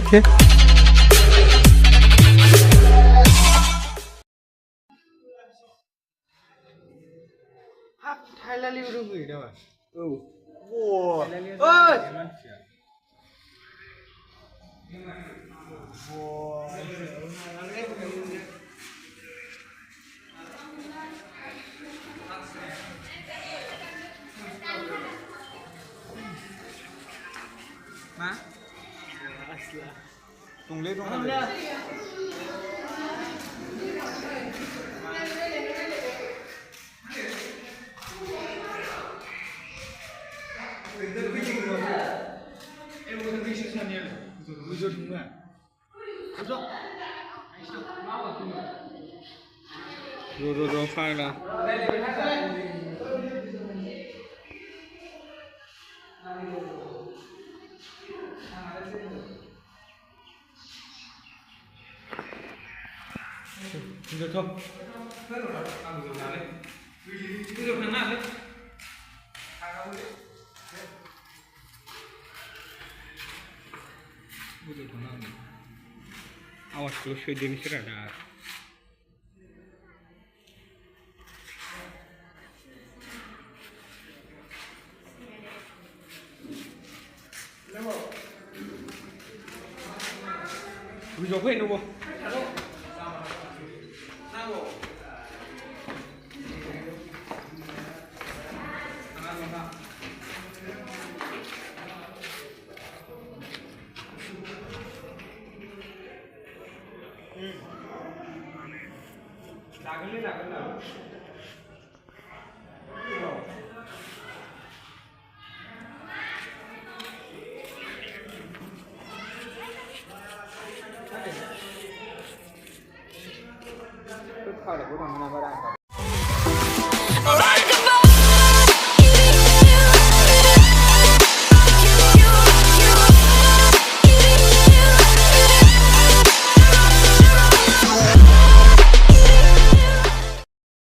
เคฮักไทยละลิวดูมือเด้อโอ้โหเอ้ยมาตรงเล็กตรงนั้นเลยดูฟังนะดูทบআওয়াজগুলো সেই জিনিসের না বুঝো ভাই নেবো লাগলে না খাওয়া লাগবে না